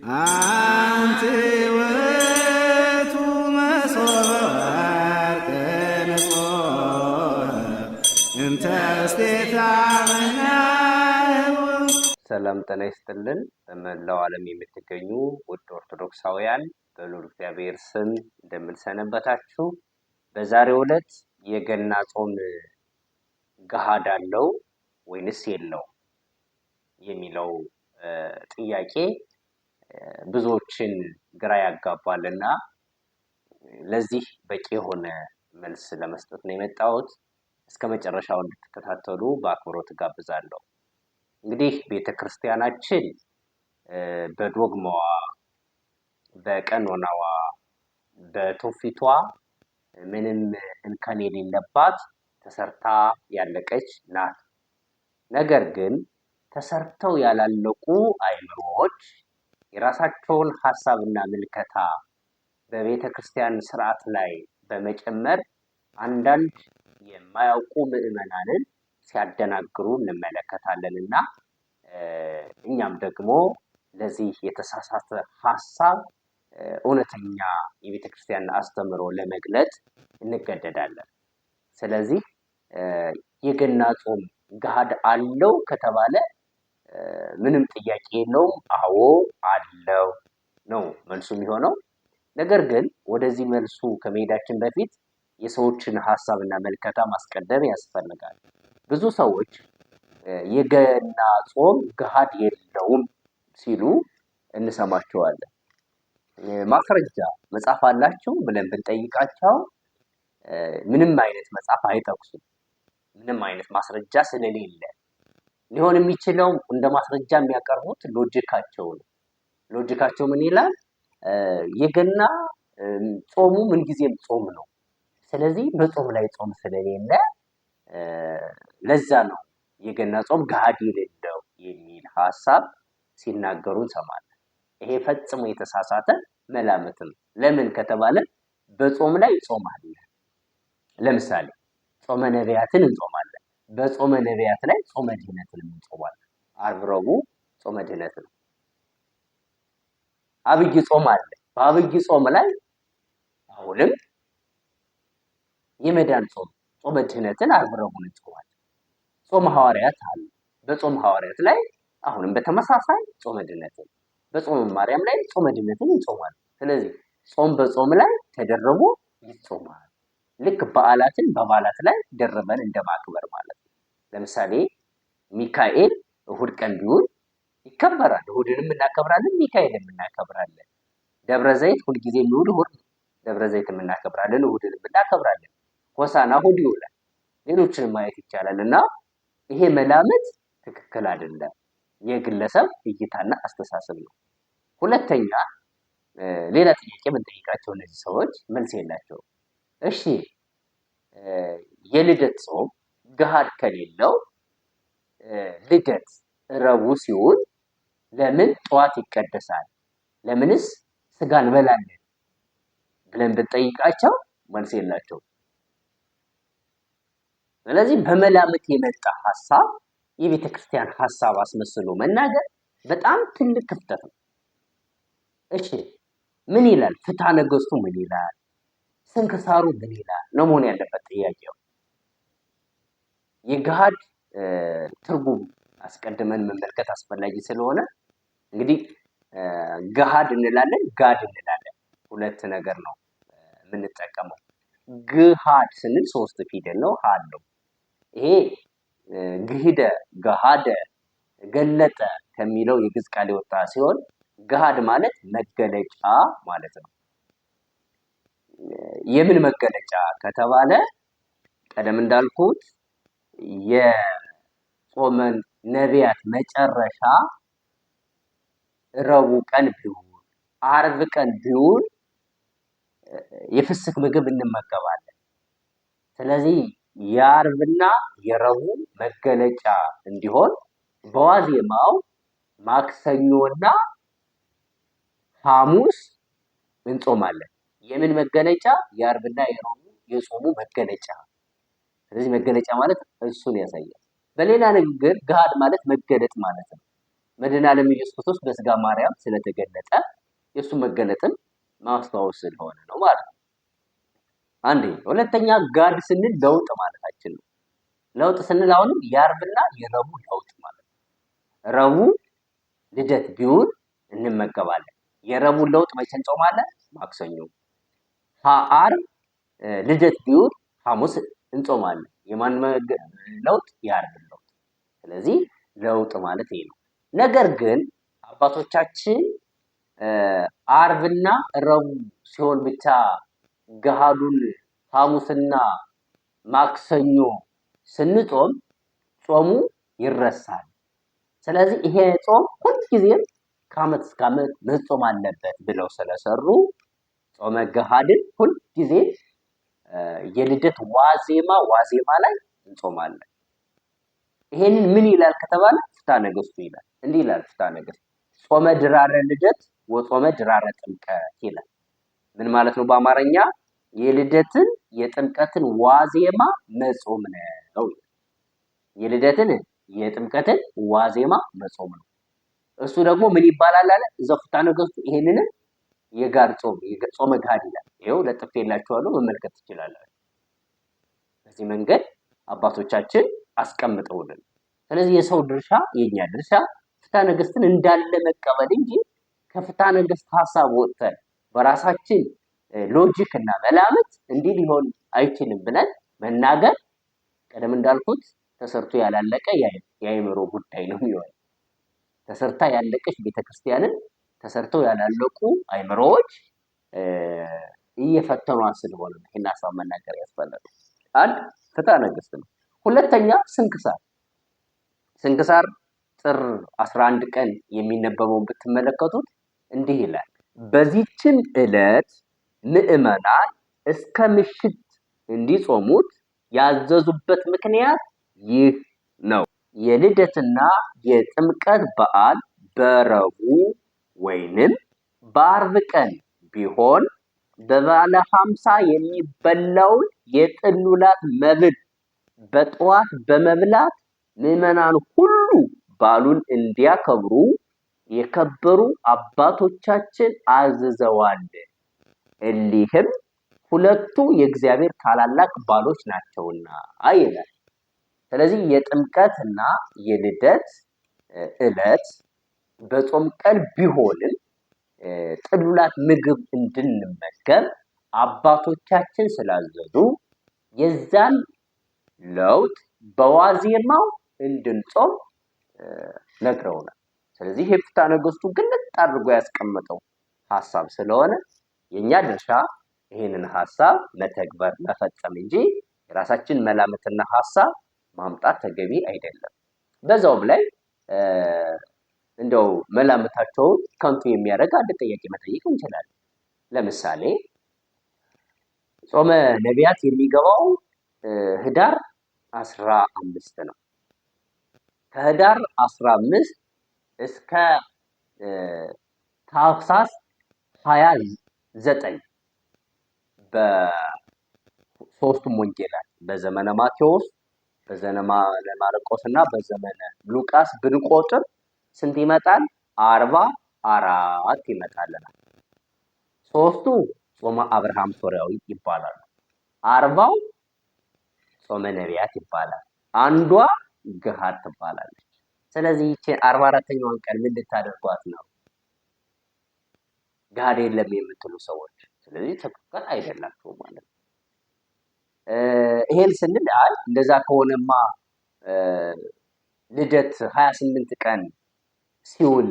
አንቲ ውእቱ መሶበ ወርቅ ንጹሕ እንተ እስቴታ ሰላም ጤና ይስጥልን። በመላው ዓለም የምትገኙ ውድ ኦርቶዶክሳውያን በልዑል እግዚአብሔር ስም እንደምንሰነበታችሁ። በዛሬው ዕለት የገና ጾም ገሃድ አለው ወይንስ የለው የሚለው ጥያቄ ብዙዎችን ግራ ያጋባልና ለዚህ በቂ የሆነ መልስ ለመስጠት ነው የመጣሁት። እስከ መጨረሻው እንድትከታተሉ በአክብሮት ጋብዛለሁ። እንግዲህ ቤተክርስቲያናችን በዶግማዋ፣ በቀኖናዋ፣ በትውፊቷ ምንም እንከን የሌለባት ተሰርታ ያለቀች ናት። ነገር ግን ተሰርተው ያላለቁ አእምሮዎች የራሳቸውን ሐሳብና ምልከታ በቤተ ክርስቲያን ስርዓት ላይ በመጨመር አንዳንድ የማያውቁ ምዕመናንን ሲያደናግሩ እንመለከታለንና እኛም ደግሞ ለዚህ የተሳሳተ ሐሳብ እውነተኛ የቤተ ክርስቲያን አስተምህሮ ለመግለጽ እንገደዳለን። ስለዚህ የገና ጾም ገሃድ አለው ከተባለ ምንም ጥያቄ የለውም፣ አዎ አለው ነው መልሱ የሚሆነው። ነገር ግን ወደዚህ መልሱ ከመሄዳችን በፊት የሰዎችን ሐሳብና መልከታ ማስቀደም ያስፈልጋል። ብዙ ሰዎች የገና ጾም ገሃድ የለውም ሲሉ እንሰማቸዋለን። ማስረጃ መጽሐፍ አላችሁ ብለን ብንጠይቃቸው ምንም አይነት መጽሐፍ አይጠቅሱም። ምንም አይነት ማስረጃ ስለሌለ ሊሆን የሚችለው እንደ ማስረጃ የሚያቀርቡት ሎጂካቸው ነው። ሎጂካቸው ምን ይላል? የገና ጾሙ ምንጊዜም ጾም ነው። ስለዚህ በጾም ላይ ጾም ስለሌለ ለዛ ነው የገና ጾም ገሃድ የሌለው የሚል ሐሳብ ሲናገሩ እንሰማለን። ይሄ ፈጽሞ የተሳሳተ መላምት ነው። ለምን ከተባለ በጾም ላይ ጾም አለ። ለምሳሌ ጾመ ነቢያትን እንጾማለን። በጾመ ነቢያት ላይ ጾመ ድህነትን እንጾማለን። ዓርብ፣ ረቡዕ ጾመ ድህነት ነው። አብይ ጾም አለ። በአብይ ጾም ላይ አሁንም የመዳን ጾም ጾመ ድህነትን ዓርብ፣ ረቡዕ እንጾማለን። ጾመ ሐዋርያት አለ። በጾመ ሐዋርያት ላይ አሁንም በተመሳሳይ ጾመ ድህነትን፣ በጾመ ማርያም ላይ ጾመ ድህነትን ይጾማል። ስለዚህ ጾም በጾም ላይ ተደርቦ ይጾማል። ልክ በዓላትን በበዓላት ላይ ደርበን እንደማክበር ማለት ነው። ለምሳሌ ሚካኤል እሁድ ቀን ቢውል ይከበራል። እሁድንም እናከብራለን፣ ሚካኤልንም እናከብራለን። ደብረ ዘይት ሁልጊዜ የሚውል እሁድ ነው። ደብረ ዘይትም እናከብራለን፣ እሁድንም እናከብራለን። ሆሳዕና እሁድ ይውላል። ሌሎችንም ማየት ይቻላል እና ይሄ መላምት ትክክል አይደለም። የግለሰብ እይታና አስተሳሰብ ነው። ሁለተኛ ሌላ ጥያቄ ብንጠይቃቸው እነዚህ ሰዎች መልስ የላቸውም። እሺ የልደት ጾም ገሃድ ከሌለው ልደት ረቡዕ ሲውል ለምን ጠዋት ይቀደሳል? ለምንስ ስጋ እንበላለን ብለን ብንጠይቃቸው መልስ የላቸውም። ስለዚህ በመላምት የመጣ ሐሳብ የቤተ ክርስቲያን ሐሳብ አስመስሎ መናገር በጣም ትልቅ ክፍተት ነው። እሺ ምን ይላል? ፍትሐ ነገሥቱ ምን ይላል? ስንክሳሩ ምን ይላል ነው መሆን ያለበት ጥያቄው። የገሃድ ትርጉም አስቀድመን መመልከት አስፈላጊ ስለሆነ እንግዲህ ገሃድ እንላለን፣ ጋድ እንላለን። ሁለት ነገር ነው የምንጠቀመው። ግሃድ ስንል 3 ፊደል ነው፣ ሀ አለው። ይሄ ግሂደ፣ ገሃደ፣ ገለጠ ከሚለው የግዕዝ ቃል የወጣ ሲሆን ገሃድ ማለት መገለጫ ማለት ነው። የምን መገለጫ ከተባለ ቀደም እንዳልኩት የጾመ ነቢያት መጨረሻ ረቡዕ ቀን ቢውል፣ ዓርብ ቀን ቢውል የፍስክ ምግብ እንመገባለን። ስለዚህ የዓርብና የረቡዕ መገለጫ እንዲሆን በዋዜማው ማክሰኞና ሐሙስ እንጾማለን። የምን መገለጫ? የዓርብና የረቡዕ የጾሙ መገለጫ። ስለዚህ መገለጫ ማለት እሱን ያሳያል። በሌላ ንግግር ገሃድ ማለት መገለጥ ማለት ነው። መድኃኔ ዓለም ኢየሱስ ክርስቶስ በስጋ ማርያም ስለተገለጠ የእሱ መገለጥን ማስታወስ ስለሆነ ነው ማለት ነው። አንዴ ሁለተኛ ጋድ ስንል ለውጥ ማለታችን ነው። ለውጥ ስንል አሁንም የዓርብና የረቡዕ ለውጥ ማለት ነው። ረቡዕ ልደት ቢውል እንመገባለን። የረቡዕ ለውጥ መቼ እንጾማለን? ማክሰኞ። ዓርብ ልደት ቢውል ሐሙስ እንጾማለን። የማን ለውጥ? የዓርብ ለውጥ። ስለዚህ ለውጥ ማለት ይሄ ነው። ነገር ግን አባቶቻችን ዓርብና ረቡዕ ሲሆን ብቻ ገሃዱን ሐሙስና ማክሰኞ ስንጾም ጾሙ ይረሳል። ስለዚህ ይሄ ጾም ሁልጊዜም ከዓመት እስከ ዓመት መጾም አለበት ብለው ስለሰሩ ጾመ ገሃድን ሁልጊዜ የልደት ዋዜማ ላይ እንጾማለን። ይሄንን ምን ይላል ከተባለ ፍትሐ ነገሥቱ ይላል። እንዲህ ይላል ፍትሐ ነገሥቱ ጾመ ድራረ ልደት ወጾመ ድራረ ጥምቀት ይላል። ምን ማለት ነው በአማርኛ? የልደትን የጥምቀትን ዋዜማ መጾም ነው። የልደትን የጥምቀትን ዋዜማ መጾም ነው። እሱ ደግሞ ምን ይባላል አለ እዛው ፍትሐ ነገሥቱ። ይሄንን የጋድ ጾም ጾመ ጋድ ይላል። ይኸው ለጥፌላችኋለሁ፣ መመልከት ትችላላችሁ። በዚህ መንገድ አባቶቻችን አስቀምጠውልን። ስለዚህ የሰው ድርሻ የኛ ድርሻ ፍትሐ ነገሥትን እንዳለ መቀበል እንጂ ከፍትሐ ነገሥት ሀሳብ ወጥተን በራሳችን ሎጂክ እና መላምት እንዲህ ሊሆን አይችልም ብለን መናገር ቀደም እንዳልኩት ተሰርቶ ያላለቀ የአእምሮ ጉዳይ ነው የሚሆነው። ተሰርታ ያለቀች ቤተክርስቲያንን ተሰርተው ያላለቁ አእምሮዎች እየፈተኗት ስለሆነ ይህን ሀሳብ መናገር ያስፈልጋል። አንድ ፍትሐ ነገሥት ነው። ሁለተኛ ስንክሳር ጥር 11 ቀን የሚነበበውን ብትመለከቱት እንዲህ ይላል። በዚህችን ዕለት ምዕመናን እስከ ምሽት እንዲጾሙት ያዘዙበት ምክንያት ይህ ነው። የልደትና የጥምቀት በዓል በረቡዕ ወይንም በዓርብ ቀን ቢሆን በበዓለ ሐምሳ የሚበላውን የጥሉላት መብል በጠዋት በመብላት ምዕመናን ሁሉ በዓሉን እንዲያከብሩ የከበሩ አባቶቻችን አዝዘዋል። እሊህም ሁለቱ የእግዚአብሔር ታላላቅ በዓሎች ናቸውና ይላል። ስለዚህ የጥምቀትና የልደት ዕለት በጾም ቀን ቢሆንም ጥሉላት ምግብ እንድንመገብ አባቶቻችን ስላዘዙ የዛን ለውጥ በዋዜማው እንድንጾም ነግረውናል። ስለዚህ የፍትሐ ነገሥቱ ግልጥ አድርጎ ያስቀመጠው ሀሳብ ስለሆነ የኛ ድርሻ ይህንን ሀሳብ መተግበር መፈጸም እንጂ የራሳችን መላምትና ሀሳብ ማምጣት ተገቢ አይደለም። በዛውም ላይ እንደው መላምታቸውን ከንቱ የሚያደርግ አንድ ጥያቄ መጠየቅ እንችላለን። ለምሳሌ ጾመ ነቢያት የሚገባው ህዳር 15 ነው። ከህዳር 15 እስከ ታኅሳስ 29 በሶስቱም ወንጌላት በዘመነ ማቴዎስ፣ በዘመነ ማርቆስ እና በዘመነ ሉቃስ ብንቆጥር ስንት ይመጣል? 44 ይመጣልናል። ሶስቱ ጾመ አብርሃም ሶርያዊ ይባላሉ። 40ው ጾመ ነቢያት ይባላል። አንዷ ገሃድ ትባላለች። ስለዚህ ይቺ 44ኛዋን ቀን ምን ልታደርጓት ነው? ገሃድ የለም የምትሉ ሰዎች ስለዚህ ትክክል አይደላችሁም ማለት ነው። ይሄን ስንል እንደዛ ከሆነማ ልደት 28 ቀን ሲውል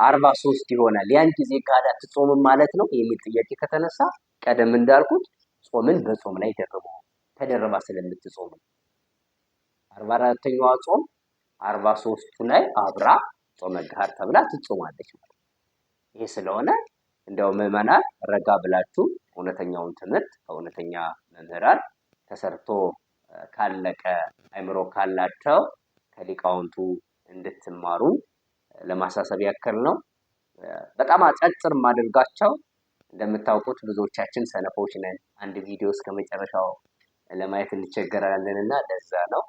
43 ይሆናል። ያን ጊዜ ገሃድ አትጾምም ማለት ነው የሚል ጥያቄ ከተነሳ ቀደም እንዳልኩት ጾምን በጾም ላይ ተደርባ ስለምትጾም 44ኛዋ ጾም 43ቱ ላይ አብራ ጾመ ገሃድ ተብላ ትጾማለች ማለት ነው። ይሄ ስለሆነ እንደው ምዕመናን ረጋ ብላችሁ እውነተኛውን ትምህርት ከእውነተኛ መምህራን ተሰርቶ ካለቀ አእምሮ ካላቸው ከሊቃውንቱ እንድትማሩ ለማሳሰብ ያክል ነው። በጣም አጫጭር ማድረጋቸው እንደምታውቁት ብዙዎቻችን ሰነፎች ነን። አንድ ቪዲዮ እስከ መጨረሻው ለማየት እንቸገራለን እና ለዛ ነው።